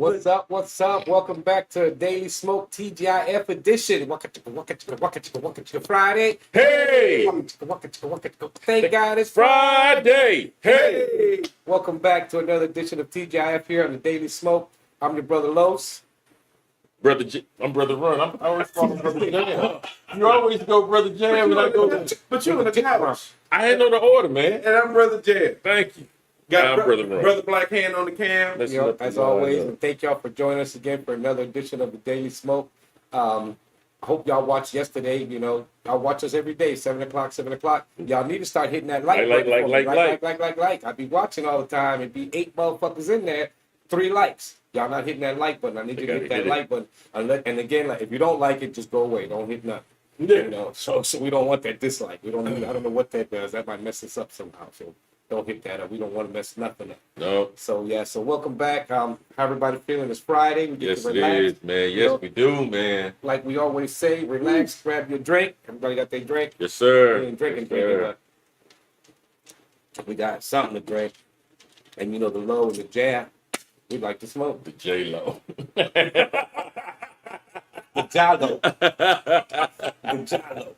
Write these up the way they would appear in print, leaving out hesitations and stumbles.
What's up? What's up? Welcome back to Daily Smoke TGIF edition. Waka Friday. Hey! Thank God it's Friday. Hey! Welcome back to another edition of TGIF here on the Daily Smoke. I'm your brother Los. I'm Brother Run. I always call him Brother Jam. You always go Brother Jam and I go. But you in the couch. I ain't know the order, man. And I'm Brother Jam. Thank you. Got I'm Brother Run. Brother Black Hand on the cam. Let's You know, look as the always, line up. and thank y'all for joining us again for another edition of the Daily Smoke. I hope y'all watched yesterday. You know, y'all watch us every day, 7 o'clock. Y'all need to start hitting that like button. Like. I be watching all the time. It be 8 motherfuckers in there, 3 likes. Y'all not hitting that like button. I need you to hit that like button. And again, like, if you don't like it, just go away. Don't hit nothing. You know, so we don't want that dislike. We don't. I don't know what that does. That might mess us up somehow. So don't hit that up. We don't want to mess nothing up. No. So yeah. So welcome back. How everybody feeling? It's Friday. We get Yes, to it relax. is, man. Yes, we do, man. Like we always say, relax. Grab your drink. Everybody got their drink. Yes, sir. We ain't drinking, Yes, sir. We got something to drink. And you know the low and the jab. We like to smoke. The J-Lo. The Jalo. The Jalo.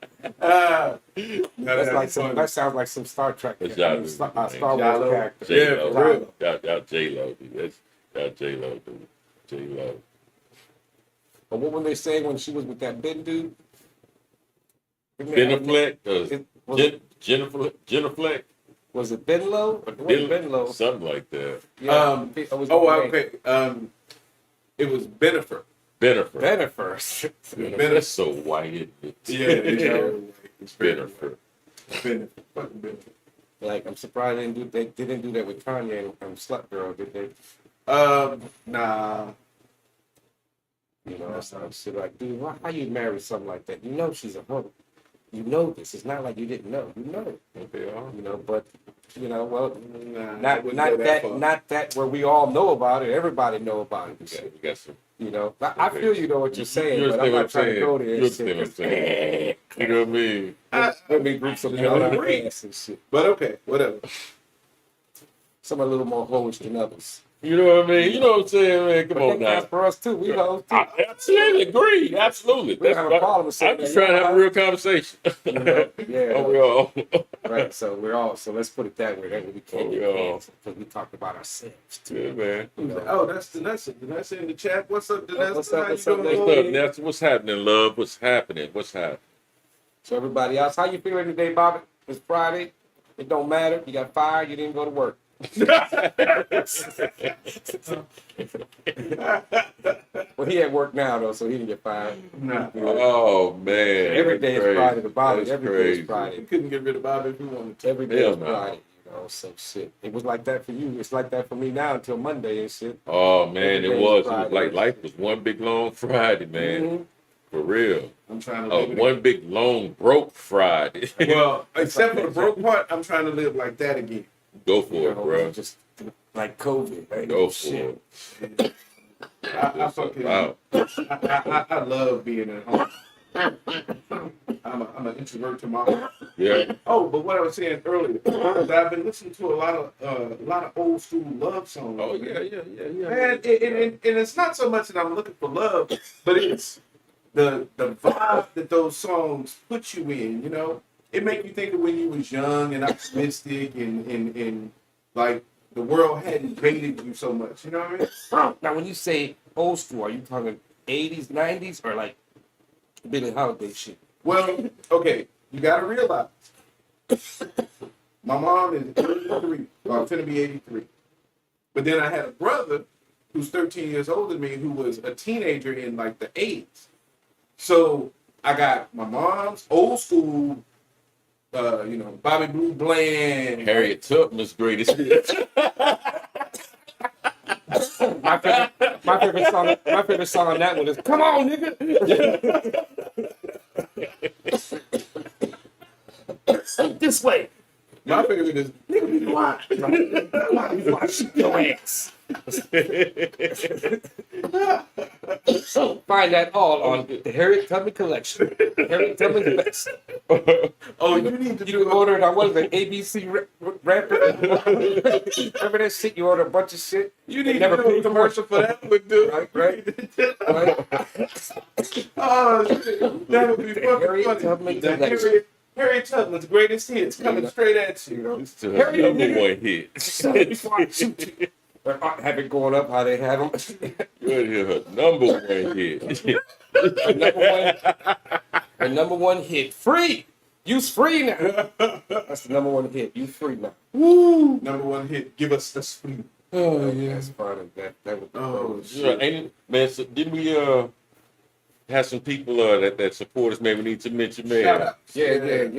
That sounds like some Star Trek. The Jalo, Star man. Wars Jalo. character. J-Lo. Yeah, for real. Y'all J-Lo, dude. Y'all J-Lo, dude. J-Lo. But what were they saying when she was with that Ben dude? Benefleck? Jennifer Fleck? Was it Benlow? It wasn't Benlow. Something like that. Yeah, Okay. It was Benifer. Bennifer. Bennifer. That's so white, isn't it? Yeah, it's Bennifer. Benifer. Fucking Benifer. Like, I'm surprised they didn't do that with Kanye and Slut Girl, did they? Nah. You know, that's how shit. Like, dude, how you marry something like that? You know she's a hoe. You know this. It's not like you didn't know. You know. Okay, You know, but you know, well, Nah, not that where we all know about it. Everybody know about it. we got some. You know, I feel you know what you're saying, You but I'm understand what not I'm trying to saying? go there. You And understand what I'm saying? You know what I mean? Let me group some You know, other agree. ass and shit. But okay, whatever. Some are a little more hoish than others. You know what I mean? You know what I'm saying, man? Come But on that counts now. for us too. We hoes too. I absolutely agree. Absolutely. We don't have a problem with saying I'm just that. trying to have a real conversation. You know? Yeah. Oh, we all. Right. So we're all. So let's put it that way. That way we can't Oh, get yeah. canceled because we talked about ourselves too. Yeah, man. You know? Oh, that's Danessa. Danessa in the chat. What's up, Danessa? What's up, How what's you up, doing? What's up, Ness? What's happening, love? What's happening? What's happening? So everybody else, how you feeling today, Bobby? It's Friday. It don't matter. You got fired. You didn't go to work. Well, he at work now though, so he didn't get fired. Nah. Oh, man. Every day is Friday to Bobby. That's Every day crazy. is Friday. You couldn't get rid of Bobby if you wanted to. Every day Hell is no. Friday. You know, so shit. It was like that for you. It's like that for me now until Monday and shit. Oh, man, Every it day is was. It was Friday. like life was one big long Friday, man. Mhm. For real. I'm trying to Oh, live it. one big long broke Friday. Well, except for the broke part, I'm trying to live like that again. Go You for know, it, bro. just like COVID. Right? Go for Shit. it. I fucking Wow. I love being at home. I'm an introvert to my heart. Yeah. Oh, but what I was saying earlier, is I've been listening to a lot of old school love songs. Oh, yeah. Man, and it's not so much that I'm looking for love, but it's the vibe that those songs put you in. You know, it make you think of when you was young and optimistic and like the world hadn't baited you so much. You know what I mean? Now, when you say old school, are you talking 80s, 90s, or like Billie Holiday shit? Well, okay, you gotta realize my mom is 83, or finna be 83. But then I had a brother who's 13 years older than me who was a teenager in like the 80s. So I got my mom's old school, Bobby Blue Bland. Harriet Tubman's greatest hits. My favorite song on that one is "Come On, Nigga." This way. My favorite is Nigga, be quiet. Why you shoot your ass? find that all on the Harriet Tubman collection. Harriet Tubman's best. Oh, you need to You ordered, what is it, ABC wrapper? Remember that shit? You ordered a bunch of shit. You need never to do a paid for commercial for that one, dude. Right, right. Oh, shit. That would be fucking Harriet funny. Tubman The collection. Harriet Tubman's greatest hits coming straight at you. You know? It's the number one hit. Before I shoot you. Or have it going up how they have them. Good here, her number one hit. The number one hit. Free. Use free now. That's the number one hit. Use free now. Woo! Number one hit. Give us the spree. Oh yeah, that's fun. That would. Oh, Yeah, ain't it, man? So didn't we have some people that support us? Man, we need to mention, man. Shout out. Yeah, Man.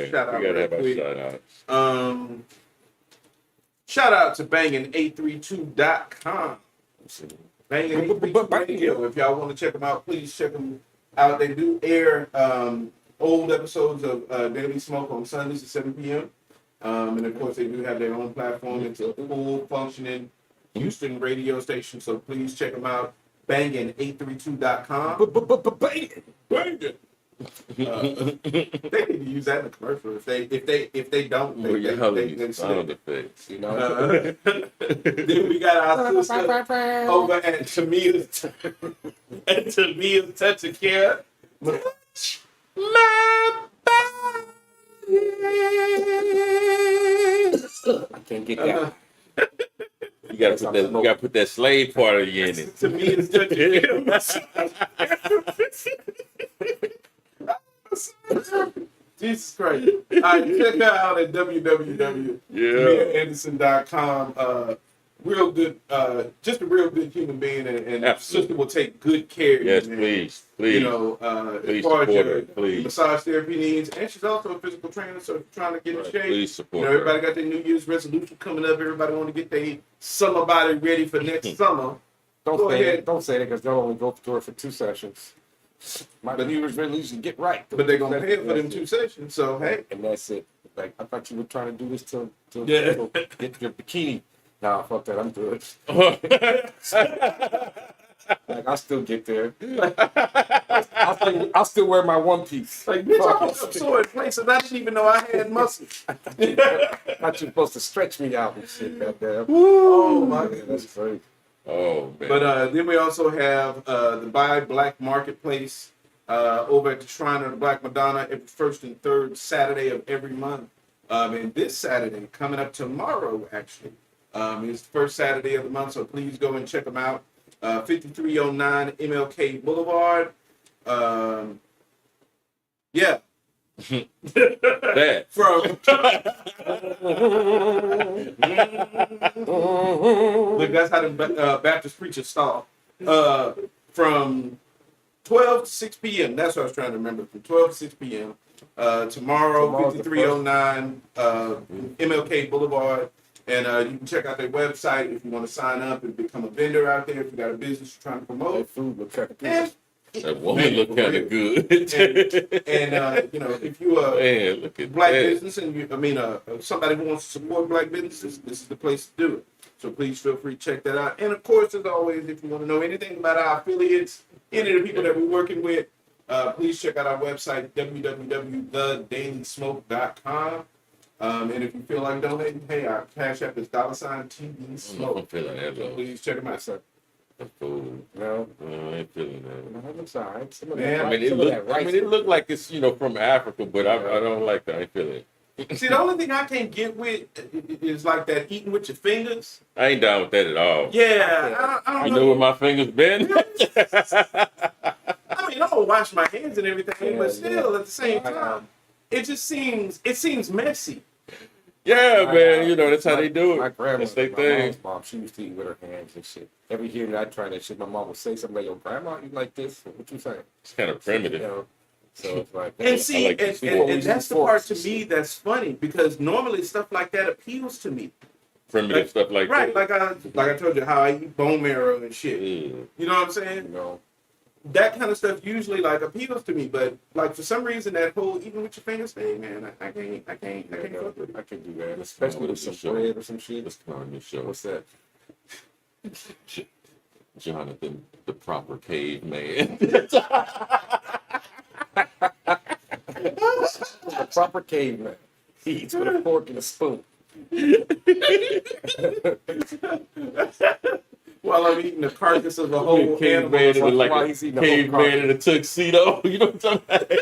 Shout out We gotta real have our quick. shout outs. Shout out to banging832.com. Banging832 Radio. If y'all want to check them out, please check them out. They do air old episodes of Daily Smoke on Sundays at 7 p.m. And of course, they do have their own platform. It's a full functioning Houston radio station. So please check them out. Banging832.com. Bang it. They need to use that in the commercial. If they don't, Well, they yeah, sound effects. You know. Then we got our sister over at Tamia's Touch of Care. Touch my body. I can't get that. You gotta put that slave part of you in it. Tamia's Touch of Care. Jesus Christ. All right, check her out at www.tamiaanderson.com. Real good, just a real good human being, and Absolutely. sister will take good care of Yes, you, man. please. You know, Please as far as support your her, please. massage therapy needs, and she's also a physical trainer, so if you're trying to get in shape, Please support you know, everybody got their New Year's resolution coming up. Everybody want to get their summer body ready for next summer. Go Don't say ahead. it. Don't say it because they'll only go to her for 2 sessions. My New Year's resolution: get right. But they're gonna pay for them 2 sessions, so hey. And that's it. Like I thought you were trying to do this to Yeah. get your bikini. Nah, fuck that. I'm good. Like I'll still get there. I'll still wear my one piece. Like, bitch, I'm up sore in places I didn't even know I had muscles. Thought you were supposed to stretch me out and shit. Goddamn. Oh my Yeah, goodness. that's great. Oh man. But then we also have the Buy Black Marketplace over at the Shrine of the Black Madonna every first and third Saturday of every month. And this Saturday, coming up tomorrow, actually, is the first Saturday of the month. So please go and check them out. 5309 MLK Boulevard. Yeah. that. From look, that's how the Baptist preachers start. From 12 to 6 p.m. That's what I was trying to remember. From 12 to 6 p.m. Tomorrow, Tomorrow's 5309 MLK Boulevard. And you can check out their website if you want to sign up and become a vendor out there. If you got a business you're trying to That promote. food look kind of good. And, That woman look kind of good. and you know, if you Man, look at black that. business and somebody who wants to support black businesses, this is the place to do it. So please feel free to check that out. And of course, as always, if you want to know anything about our affiliates, any of the people that we're working with, please check out our website, www.thedailysmoke.com. And if you feel like donating, hey, our cash app is $TD I'm Smoke. feeling that So though. please check them out. That's cool. No, I ain't feeling that. it's all right. Some of Man, that, I mean, some of that rice. it looked like it's from Africa, but I don't like that. I ain't feeling it. See, the only thing I can't get with is like that eating with your fingers. I ain't down with that at all. Yeah, I don't You know. know where my fingers been? I mean, I don't wash my hands and everything, but Yeah, still, at the same I- time, it just seems messy. Yeah, man. That's how they do My it. grandma, That's their my thing. mom's mom, she used to eat with her hands and shit. Every year that I try that shit, my mom would say something like, "Yo, grandma, you like this? What you saying?" It's kind of You primitive. know? So it's like, And see, like to and, see and, what and we that's the use part for. to me that's funny because normally stuff like that appeals to me. Primitive stuff like Right, that. like I told you how I eat bone marrow and shit. Yeah. You know what I'm you saying? know, That kind of stuff usually like appeals to me, but like for some reason that whole even with your fingers thing, man, I can't fuck with it. I can do that, especially with some bread or some shit. Let's come on this show. What's that? Jonathan, the proper caveman. The proper caveman. He eats with a fork and a spoon. While I'm eating the carcass of a whole Caveman animal. in like Why a he's eating the whole caveman in a tuxedo. You know what I'm talking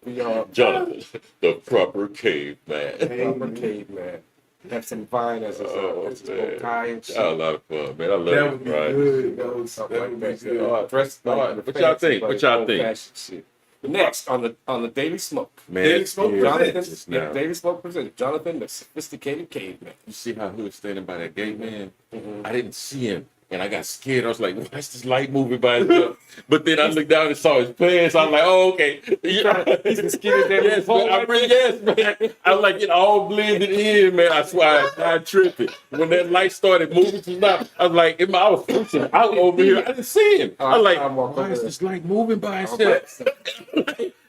about? Jonathan, the proper caveman. Proper caveman. Have some vine as his bow tie and shit. A lot of fun, man. I love That it, would be right? good. That would Something be like that. good. Dressed like Alright, the what y'all fancy, think? but What y'all old-fashioned shit. Next on the Daily Smoke. Man, Daily Smoke Jonathan, presents now. Daily Smoke presents Jonathan, the sophisticated caveman. You see how he was standing by that gate, man? Mm-hmm. I didn't see him. And I got scared. I was like, why's this light moving by itself? But then I looked down and saw his pants. I was like, oh, okay. He's the skinny devil. Yes, man. Yes, man. I was like, it all blended in, man. I swear, I tripping. When that light started moving to stop, I was like, I was freaking out over here. I didn't see him. I was like, why is this light moving by itself?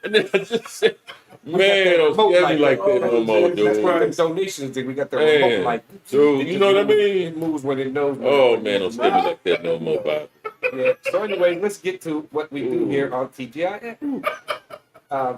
And then I just said, man, don't scare me like that no more, dude. That's why the donations did. We got the Man, remote light. dude, you know what I mean? It moves when it knows. Oh, man, don't scare me like that no more, Bob. Yeah. So anyway, let's get to what we do here on TGIF.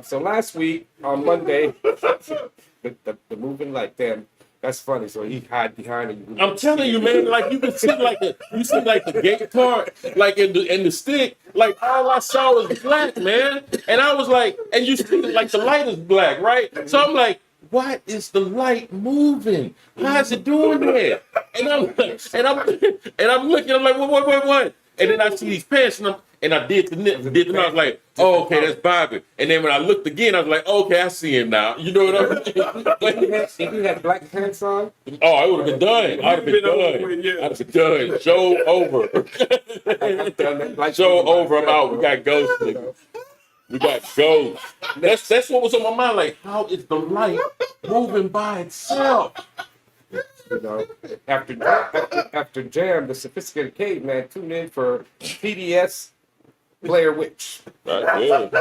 So last week on Monday, the moving like them. That's funny. So he hide behind it. I'm telling you, man, like you can see like the gate part, like in the stick, like all I saw was black, man. And I was like, and you see like the light is black, right? So I'm like, why is the light moving? How is it doing that? And I'm looking, I'm like, what? And then I see these pants and I did the I was like, oh, okay, that's Bobby. And then when I looked again, I was like, okay, I see him now. You know what I mean? If he had black pants on, Oh, I would have been done. I'd have been done. I'd have been done. Show over. Show over. I'm out. We got ghosts, nigga. We got ghosts. That's what was on my mind. Like, how is the light moving by itself? you know, after Jam, the sophisticated caveman, tune in for PDS Blair Witch Right,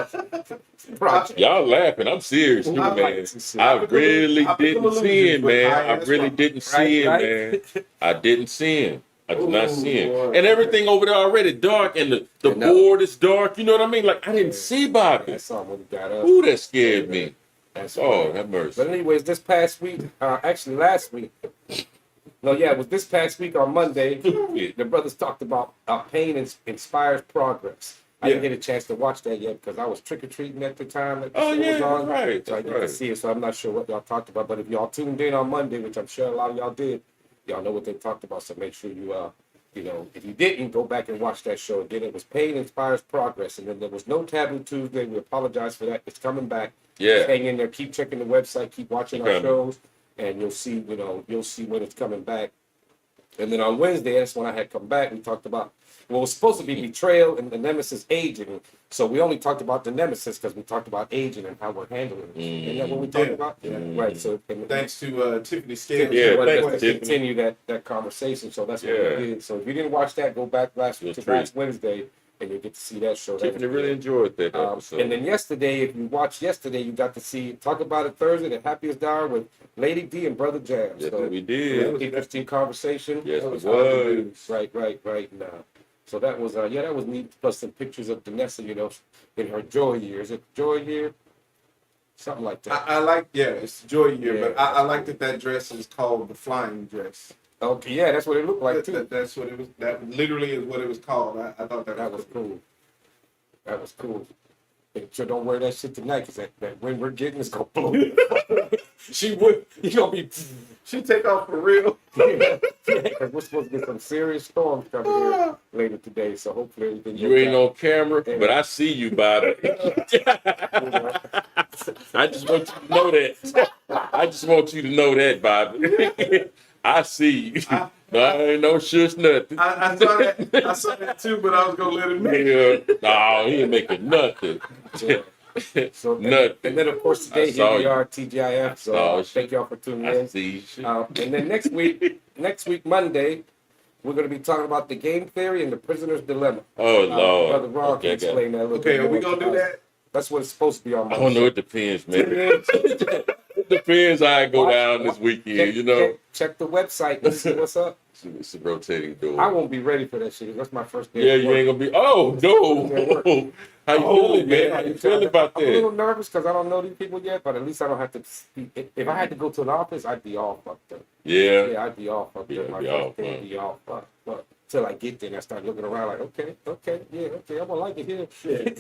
project. y'all laughing. I'm serious, too, man. I really didn't see him, man. I really didn't see him, man. I didn't see him. I did not see him. And everything over there already dark, and the board is dark. You know what I mean? Like, I didn't see Bobby. I saw him when he got up. Ooh, that scared me. That's Oh, that mercy. But anyways, this past week, actually last week, no, yeah, it was this past week on Monday, the brothers talked about pain inspires progress. I didn't get a chance to watch that yet because I was trick-or-treating at the time that the show was on. Right. So I didn't see it, so I'm not sure what y'all talked about. But if y'all tuned in on Monday, which I'm sure a lot of y'all did, y'all know what they talked about. So make sure you, you know, if you didn't, go back and watch that show again. It was Pain Inspires Progress. And then there was no Taboo Tuesday. We apologize for that. It's coming back. Yeah. Hang in there. Keep checking the website. Keep watching our shows. And you'll see, you know, you'll see when it's coming back. And then on Wednesday, that's when I had come back. We talked about, well, it was supposed to be betrayal and the nemesis aging. So we only talked about the nemesis because we talked about aging and how we're handling it. Isn't that what we talked about? Yeah. Right. So Thanks to Tiffany Scales. Yeah, wanted thanks, us to Tiffany. continue that conversation. So that's what we did. So if you didn't watch that, go back last Wednesday and you'll get to see that show. Tiffany really enjoyed that episode. And then yesterday, if you watched yesterday, you got to see Talk About It Thursday, the happiest hour with Lady D and Brother Jam. Yes, So we it did. was an interesting conversation. Yes, it was. Right. So that was that was neat. Plus some pictures of Danessa, you know, in her joy year. Is it joy year? Something like that. I like, it's Joy Year, Yeah. but I like that dress is called the flying dress. Okay, yeah, that's what it looked like too. That's what it was. That literally is what it was called. I thought that was cool. That was cool. But sure don't wear that shit tonight, because that wind we're getting is gonna blow. You gonna be. She take off for real. Yeah, because we're supposed to get some serious storms coming here later today. So hopefully everything. You ain't on camera, but I see you, Bobby. I just want you to know that. I just want you to know that, Bobby. I see you. I ain't no shush nothing. I saw that too, but I was gonna let him make it. No, he ain't making nothing. So nothing. And then of course today here we are, TGIF. So thank y'all for tuning in. See and then next week Monday, we're going to be talking about the game theory and the prisoner's dilemma. Oh Lord, Brother Ron can explain that a little bit. Okay, are we gonna do that? That's what it's supposed to be on. I don't know. It depends, man. It depends how I go down this weekend. You know. Check the website and see what's up. It's a rotating door. I won't be ready for that shit. That's my first day. Yeah, you ain't gonna be. Oh no! How you feeling, man? How you feeling about I'm a little that? nervous because I don't know these people yet, but at least I don't have to speak. If I had to go to an office, I'd be all fucked up. Yeah. Yeah, I'd be all fucked Yeah, up. My be first all day fucked. would be all fucked up. Till I get there and I start looking around like, okay, I'm gonna like it here.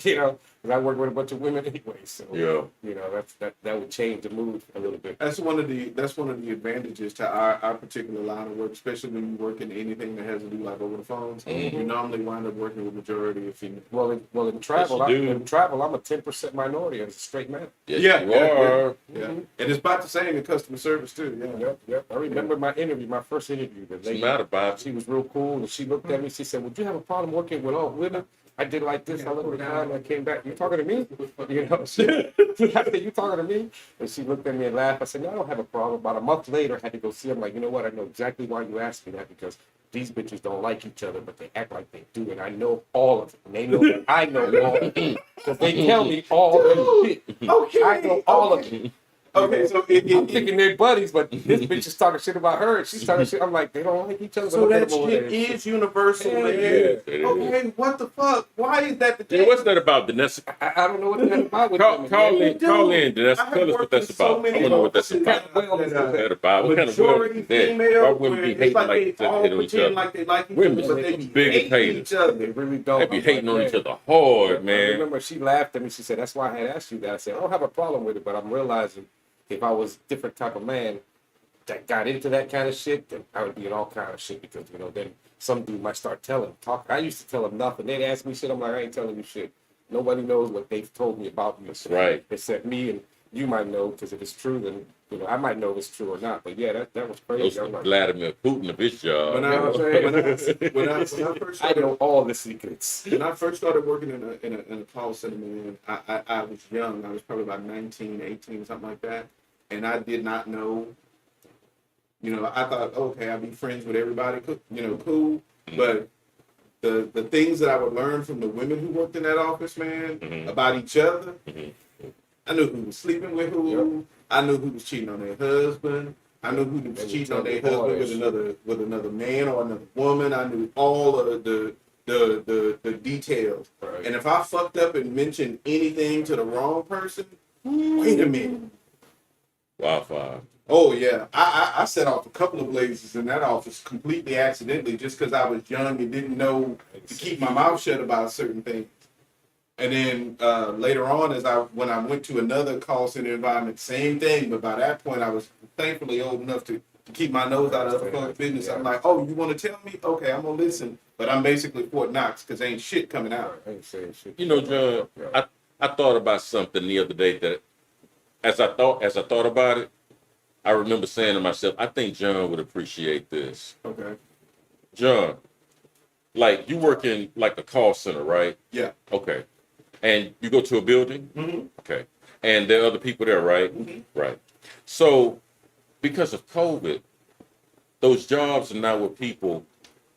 You know, because I work with a bunch of women anyway, so Yeah. you know that would change the mood a little bit. That's one of the advantages to our particular line of work, especially when you work in anything that has to do like over the phones. Mm-hmm. You normally wind up working with majority of female. Well, in travel, Yes, you do. I'm a 10% minority as a straight man. Yes, Yeah, you yeah, are. Yeah, and it's about the same in customer service too. Yeah. Yep. I remember my first interview. The What's lady, the matter, Bob? she was real cool, and she looked at me. She said, "Would you have a problem working with all women?" I did like this. I looked around, and I came back. You talking to me? You know, I said, "You talking to me?" And she looked at me and laughed. I said, "No, I don't have a problem." About a month later, I had to go see. I'm like, you know what? I know exactly why you asked me that because these bitches don't like each other, but they act like they do, and I know all of it. And they know that I know all of it because they tell me all of the shit. Okay. I know all of it. Okay, so I'm thinking they're buddies, but this bitch is talking shit about her, and she's talking shit. I'm like, they don't like each other. so but that look at them over shit there. is universal, Yeah, man. yeah, it is. Okay, what the fuck? Why is that the Yeah, case? what's that about, Vanessa? I don't know what that's about with Call, women, call man. in, call in, Vanessa. I have Tell us what worked that's with so about. I many want to know what that's offices about. that, What's that about? What kind of majority women is that? female, Why women where be it's hating like like they all hate on each pretend other? like they like each Women other, but they is be big hating haters. each other. They really don't. They be I'm hating like, on each man. other hard, I man. remember she laughed at me. She said, "That's why I had asked you that." I said, "I don't have a problem with it, but I'm realizing if I was a different type of man that got into that kind of shit, then I would be in all kind of shit because then some dude might start talk. I used to tell them nothing. They'd ask me shit. I'm like, I ain't telling you shit. Nobody knows what they've told me about you. That's right. Except me, and you might know because if it's true, then I might know if it's true or not. But yeah, that was crazy. Those I'm like, Vladimir Putin of his job. When I first I know started, all the secrets. when I first started working in a call center, man, I was young. I was probably about 19, 18, something like that, and I did not know. I thought, okay, I'd be friends with everybody, cool. But the things that I would learn from the women who worked in that office, man, about each other, I knew who was sleeping with who. Yep. I knew who was cheating on their husband. I knew who was cheating on their husband with another man or another woman. I knew all of the details. Right. And if I fucked up and mentioned anything to the wrong person, wait a minute. Wildfire. Oh yeah, I set off a couple of blazes in that office completely accidentally, just because I was young and didn't know to keep my mouth shut about certain things. And then later on, when I went to another call center environment, same thing. But by that point, I was thankfully old enough to keep my nose out of other folks' business. I'm like, oh, you want to tell me? Okay, I'm gonna listen. But I'm basically Fort Knox because ain't shit coming out. I ain't saying shit. You know, John, I thought about something the other day that as I thought about it, I remember saying to myself, I think John would appreciate this. Okay. John, like you work in like a call center, right? Yeah. Okay. And you go to a building? Mm-hmm. Okay. And there are other people there, right? Mm-hmm. Right. So because of COVID, those jobs are now where people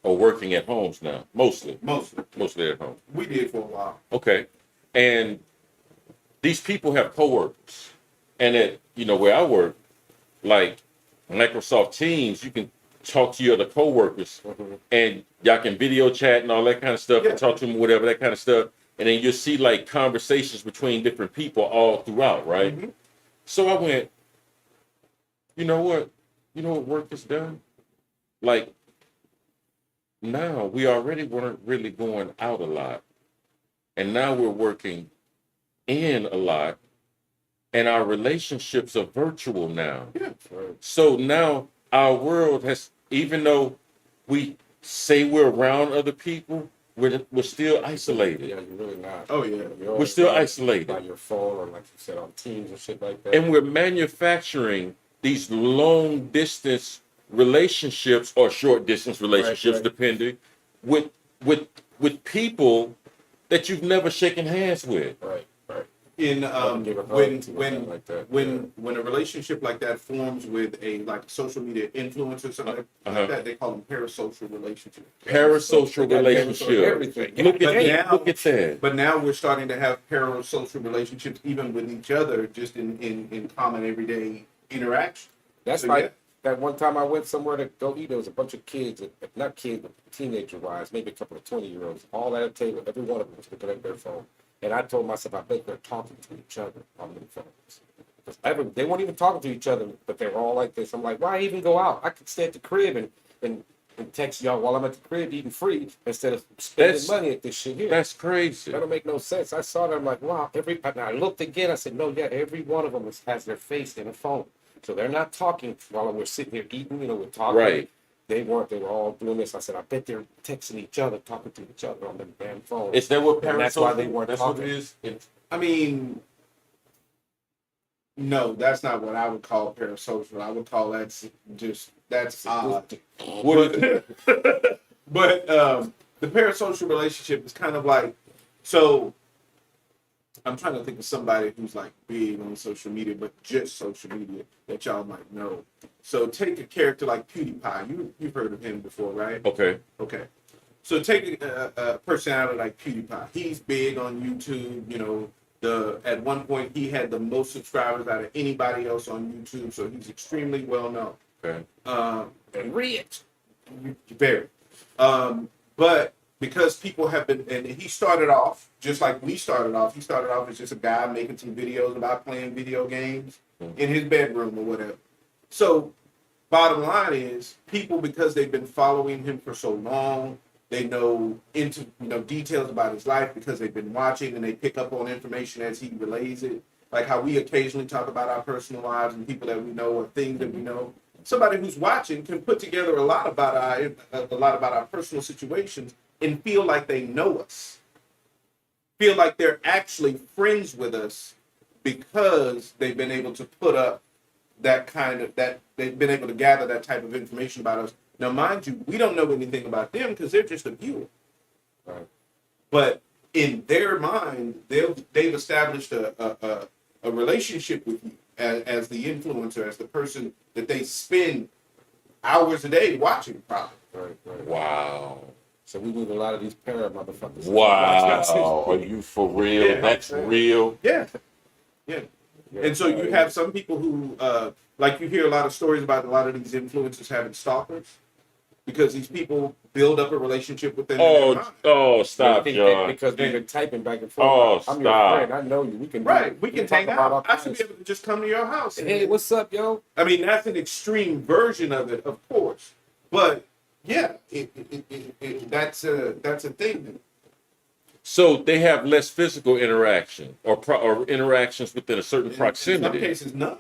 are working at homes now, mostly at home. We did for a while. Okay. And these people have coworkers. And at, where I work, like Microsoft Teams, you can talk to your other coworkers and y'all can video chat and all that kind of stuff and talk to them, whatever, that kind of stuff. And then you'll see like conversations between different people all throughout, right? Mm-hmm. So I went, you know what work is done? Like now we already weren't really going out a lot. And now we're working in a lot. And our relationships are virtual now. Yeah. So now our world has, even though we say we're around other people, we're still isolated. Yeah, you're really not. Oh yeah. We're still isolated. By your phone or like you said on Teams and shit like that. And we're manufacturing these long distance relationships or short distance relationships, right. depending, with people that you've never shaken hands with. Right. In when when a relationship like that forms with a social media influencer or something like that, they call them parasocial relationships. Parasocial relationship. Everything. Look at that. But now we're starting to have parasocial relationships even with each other, just in common everyday interaction. That's So, like yeah. That one time I went somewhere to go eat, there was a bunch of kids, not kids, but teenager-wise, maybe a couple of 20-year-olds, all at a table. Every one of them was looking at their phone. And I told myself, I bet they're talking to each other on their phones. They weren't even talking to each other, but they were all like this. I'm like, why even go out? I could stay at the crib and text y'all while I'm at the crib eating free instead of spending money at this shit here. That's crazy. That don't make no sense. I saw that. I'm like, wow. And I looked again. I said, no, yeah, every one of them has their face in a phone. So they're not talking while we're sitting here eating. We're talking. Right. They weren't. They were all doing this. I said, I bet they're texting each other, talking to each other on their damn phone. Is that what parasocial? That's why they weren't That's talking. what it is. I mean, no, that's not what I would call parasocial. I would call that's odd. But the parasocial relationship is kind of like, so I'm trying to think of somebody who's like big on social media, but just social media that y'all might know. So take a character like PewDiePie. You've heard of him before, right? Okay. So take a personality like PewDiePie. He's big on YouTube. At one point he had the most subscribers out of anybody else on YouTube. So he's extremely well known. Okay. And rich. Very. But because people have been, and he started off just like we started off. He started off as just a guy making some videos about playing video games in his bedroom or whatever. So, bottom line is, people, because they've been following him for so long, they know details about his life because they've been watching, and they pick up on information as he relays it. Like how we occasionally talk about our personal lives and people that we know or things that we know. Somebody who's watching can put together a lot about our personal situations and feel like they know us, feel like they're actually friends with us because they've been able to put up they've been able to gather that type of information about us. Now, mind you, we don't know anything about them because they're just a viewer. Right. But in their mind, they've established a relationship with you as the influencer, as the person that they spend hours a day watching, probably. Right. Wow. So we need a lot of these para motherfuckers. Wow. Are you for real? Yeah, that's real. Yeah. And so you have some people who, like you hear a lot of stories about a lot of these influencers having stalkers because these people build up a relationship with them. Stop, John. Because they've been typing back and forth. I'm your friend. I know you. We can we can hang out. I should be able to just come to your house. Hey, what's up, yo? I mean, that's an extreme version of it, of course. But yeah, that's a thing. So they have less physical interaction or interactions within a certain proximity. In some cases, none.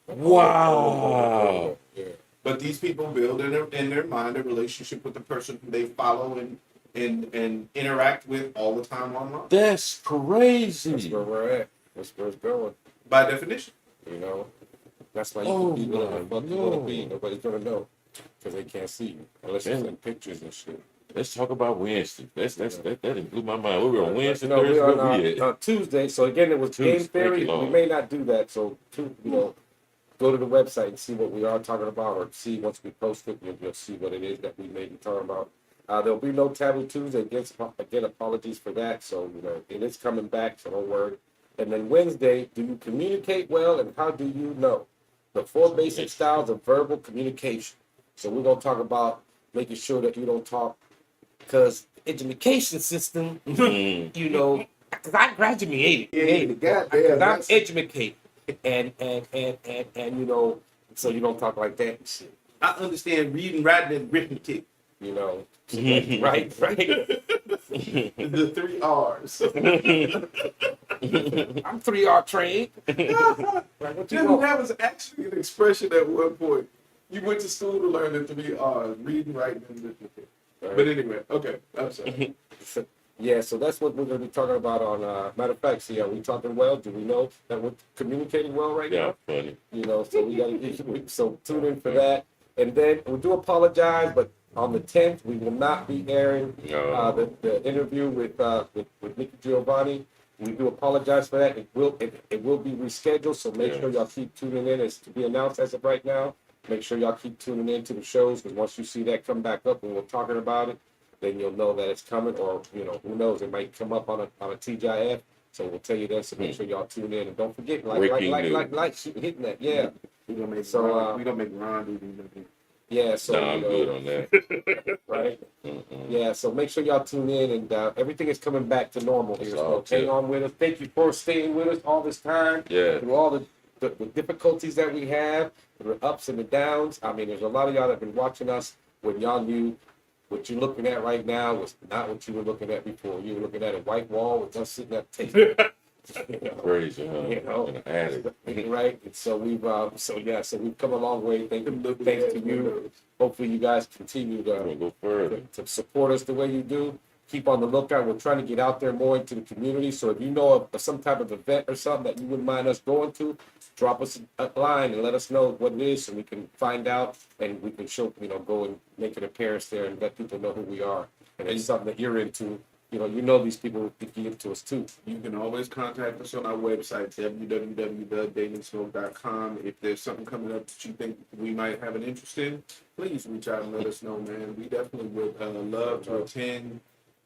Wow. Yeah. But these people build in their mind a relationship with the person who they follow and interact with all the time online. That's crazy. That's where we're at. That's where it's going. By definition. That's why you can be whatever the fuck you want to be. Nobody's going to know because they can't see you unless you send pictures and shit. Let's talk about Wednesday. That blew my mind. We were on Wednesday, we Thursday, are on Tuesday. So again, it was Game Theory. We may not do that. So go to the website and see what we are talking about, or see once we post it, you'll see what it is that we may be talking about. There'll be no Taboo Tuesday. Again, apologies for that. So it is coming back. So don't worry. And then Wednesday, do you communicate well, and how do you know? The 4 basic styles of verbal communication. So we're gonna talk about making sure that you don't talk. Because education system, because I graduated, I'm educated, and so you don't talk like that and shit. I understand reading, writing, and arithmetic. Right. The 3 R's. I'm 3R trained. That was actually an expression at one point. You went to school to learn the 3 R's: reading, writing, and arithmetic. Right. But anyway, okay, I'm sorry. So that's what we're going to be talking about on, matter of fact, are we talking well? Do we know that we're communicating well right now? Yeah, funny. So we got to, so tune in for that. And then we do apologize, but on the 10th, we will not be airing the interview with Nikki Giovanni. We do apologize for that. It will be rescheduled, so make sure y'all keep tuning in. It's to be announced as of right now. Make sure y'all keep tuning in to the shows, because once you see that come back up and we're talking about it, then you'll know that it's coming, or who knows, it might come up on a TGIF. So we'll tell you that. So make sure y'all tune in, and don't forget, like, keep hitting that. Yeah. We gonna make So, we gonna make Ron do these. Yeah, so No, I'm good on that. right? Mm-mm. Yeah, so make sure y'all tune in, and everything is coming back to normal here. That's all So hang tip. on with us. Thank you for staying with us all this time Yeah. through all the difficulties that we have, the ups and the downs. I mean, there's a lot of y'all that have been watching us when y'all knew what you're looking at right now was not what you were looking at before. You were looking at a white wall with us sitting at the table. You know? Crazy, huh? You know, In the attic. right? And so we've come a long way. Thanks to you. Hopefully, you guys continue I'm gonna to, go further. to support us the way you do. Keep on the lookout. We're trying to get out there more into the community. So if you know of some type of event or something that you wouldn't mind us going to, drop us a line and let us know what it is, so we can find out and we can show, go and make an appearance there and let people know who we are. And it's something that you're into. You know these people would give to us too. You can always contact us on our website, www.dailySmoke.com. If there's something coming up that you think we might have an interest in, please reach out and let us know, man. We definitely would love to attend,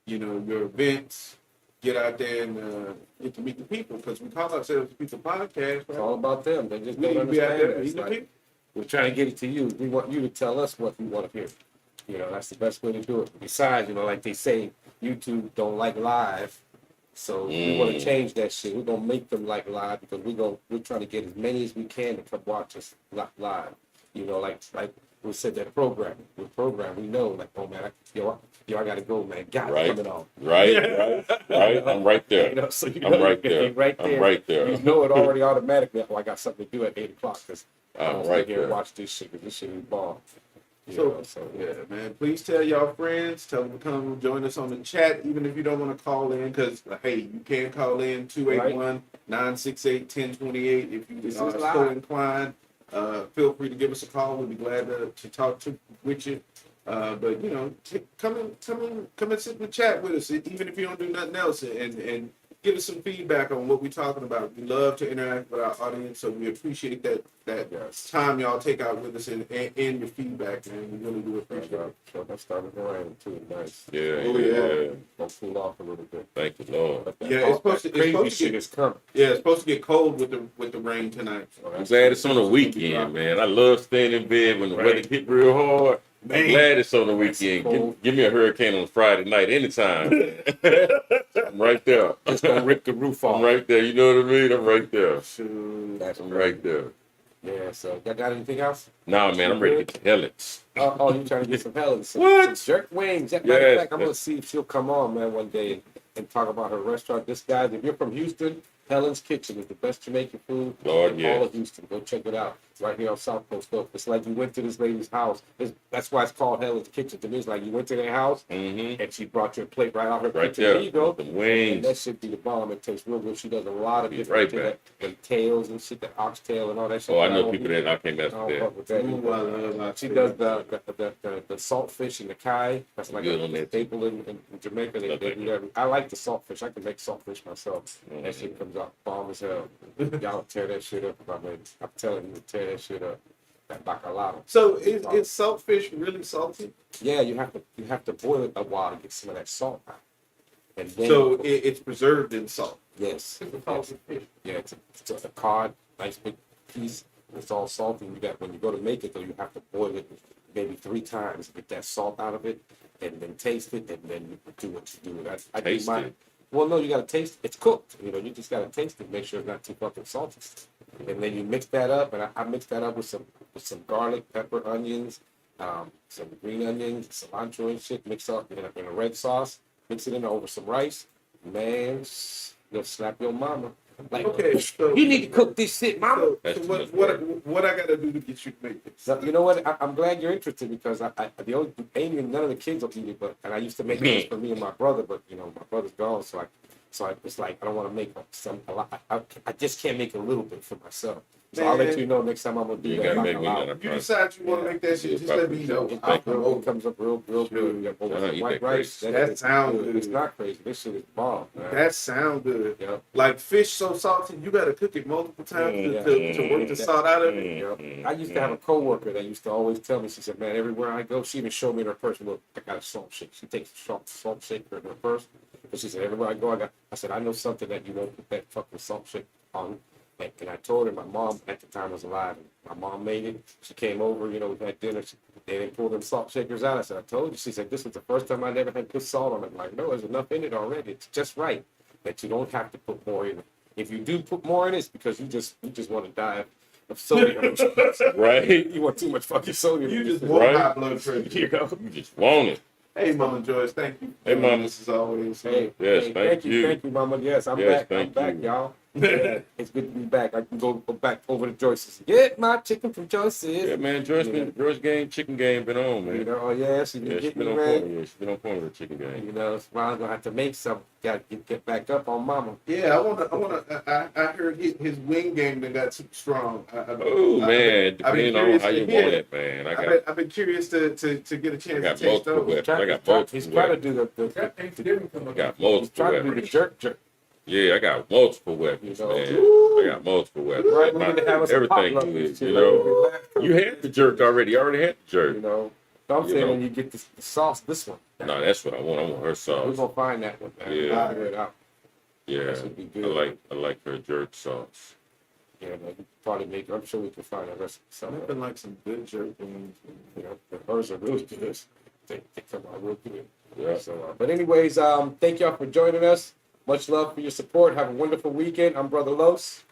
your events, get out there and get to meet the people, because we call ourselves the People Podcast, It's right? all about them. They just We don't need to be out understand there it. It's meeting the like, people. we're trying to get it to you. We want you to tell us what we want to hear. That's the best way to do it. Besides, like they say, YouTube don't like live. So we want to change that shit. We're gonna make them like live, because we're trying to get as many as we can to come watch us live. Like we said, that program. We know, like, oh man, I gotta go, man. God, Right. coming on. Right. I'm right there. So I'm right there. Right there. I'm right there. You know it already automatically. Oh, I got something to do at 8:00 because I'm I'm gonna right sit here and there. watch this shit, because this shit is bomb. So yeah, man. Please tell y'all friends. Tell them to come join us on the chat, even if you don't want to call in. Because hey, you can call in 281-968-1028 if you This are is so live. inclined. Feel free to give us a call. We'll be glad to talk with you. But come and sit in the chat with us, even if you don't do nothing else, and give us some feedback on what we're talking about. We love to interact with our audience, so we appreciate that time y'all take out with us and your feedback, man. We really do appreciate it. So that started to rain too. Nice. Yeah, Oh, yeah. Gonna cool off a little bit. Thank you, Lord. But that Yeah, it's supposed to crazy shit get is coming. yeah, it's supposed to get cold with the rain tonight. So I'm that's glad it's on the weekend, man. I love staying in bed when the weather get real hard. I'm Man. glad it's on the That's weekend. cold. Give me a hurricane on Friday night, anytime. I'm right there. It's gonna rip the roof off. I'm right there. You know what I mean? I'm right there. Shoot. That's I'm crazy. right there. Yeah. So y'all got anything else? Nah, man, I'm ready to get to Helens. Oh, you trying to get some Helens? Some What? jerk wings? Matter of Yes. fact, I'm gonna see if she'll come on, man, one day and talk about her restaurant. This guy, if you're from Houston, Helen's Kitchen is the best Jamaican food Lord, in yes. all of Houston. Go check it out. It's right here on South Coast Look. It's like you went to this lady's house. That's why it's called Helen's Kitchen. To me, it's like you went to their house Mm-hmm. and she brought you a plate right out her Right kitchen. there. There you go. The And wings. that should be the bomb. It tastes real good. She does a lot of Be different right the tails and shit, the oxtail and all that shit. Oh, I But know don't people eat- that I can't mess I don't with that. fuck with that. Ooh, I love my She does the saltfish and the kai. That's like Good a on that. staple in Jamaica. They do that. I like the saltfish. I can make saltfish myself. That shit comes out bomb as hell. Y'all tear that shit up. I mean, I'm telling you, tear that shit up. That bacalao. So is saltfish really salty? Yeah, you have to boil it a while to get some of that salt out. And then So it's preserved in salt. yes, It's a yes. salty fish. Yeah, it's a cod, nice big piece. It's all salty. When you go to make it though, you have to boil it maybe 3 times to get that salt out of it, and then taste it, and then you do what you do. I do Taste mine. it. Well, no, you gotta taste it. It's cooked. You just gotta taste it, make sure it's not too fucking salty. And then you mix that up, and I mix that up with some garlic, pepper, onions, some green onions, cilantro and shit. Mix up in a red sauce. Mix it in over some rice. Man, you'll slap your mama. Like, Okay, so you need to cook this shit, mama. So That's too much what I gotta do to get you to make this? So, you know what? I'm glad you're interested, because Amy and none of the kids will eat it, and I used to make this for me and my brother, but my brother's gone, so it's like I don't want to make a lot. I just can't make a little bit for myself. So I'll let Man. you know next time I'm gonna do You that. gotta make me bacalao. another If you decide you want to make that shit, just let me know. It I'll come over. comes up real good. You got Uh-huh, eat white that rice. crazy. That is sound good. good. It's not crazy. This shit is bomb, man. That sound good. Yep. Like fish so salty, you gotta cook it multiple times Yeah. to work the salt out of it. Yep. I used to have a coworker that used to always tell me. She said, "Man, everywhere I go," she even showed me in her purse. Look, I got a salt shake. She takes a salt shaker in her purse. But she said, "Everywhere I go, I said, I know something that you won't put that fucking salt shake on." And I told her my mom at the time was alive. And my mom made it. She came over, you know, we had dinner. They didn't pull them salt shakers out. I said, I told you. She said, this was the first time I never had put salt on it. I'm like, no, there's enough in it already. It's just right that you don't have to put more in it. If you do put more in it, it's because you just want to die of sodium. Right. You want too much fucking sodium. You just want Right. high blood pressure. You know? You just want it. Hey, Mama Joyce, thank you. Hey, Mama. This is always. Hey, Yes, hey, thank you. Thank you, Mama. Yes, I'm Yes, back. I'm thank back, you. y'all. It's good to be back. I can go back over to Joyce's. Get my chicken from Joyce's. Yeah, man. Joyce game, chicken game been on, You man. know, oh yeah, she been Yeah, she getting been me on ready. point. Yeah, she been on point with the chicken game. You know, Ron's gonna have to make some. Got to get back up on Mama. Yeah, I heard his wing game that got super strong. Oh man, depending on how you want it, man. I've been curious to get a chance to got taste multiple those. weapons. I got multiple He's trying to weapons. do the Thanksgiving I got He's multiple trying to do the weapons. jerk. Yeah, I got multiple weapons, You know. man. I got multiple weapons. Right, we need to have us a Everything potluck is, too, you like we know. did last time. You had the jerk already. You already had the jerk. You know. So I'm You saying know. when you get the sauce, this one. No, that's what I want. I want her We're sauce. gonna find that one, man. Yeah. Figure it out. Yeah, That should be good. I like her jerk sauce. Yeah, man, we could probably make. I'm sure we can find a recipe somewhere. I've been like some good jerk wings. You know, hers are really good. They come out real good. Yeah. So, but anyways, thank y'all for joining us. Much love for your support. Have a wonderful weekend. I'm Brother Los.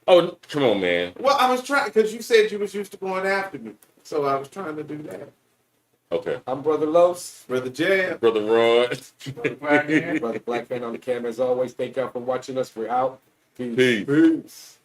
Oh, come on, man. Well, I was trying because you said you was used to going after me, so I was trying to do that. Okay, I'm Brother Los. Brother Jam. brother Ron. Brother Black Man on the camera as always. Thank y'all for watching us. We're out. Peace. Peace. Peace.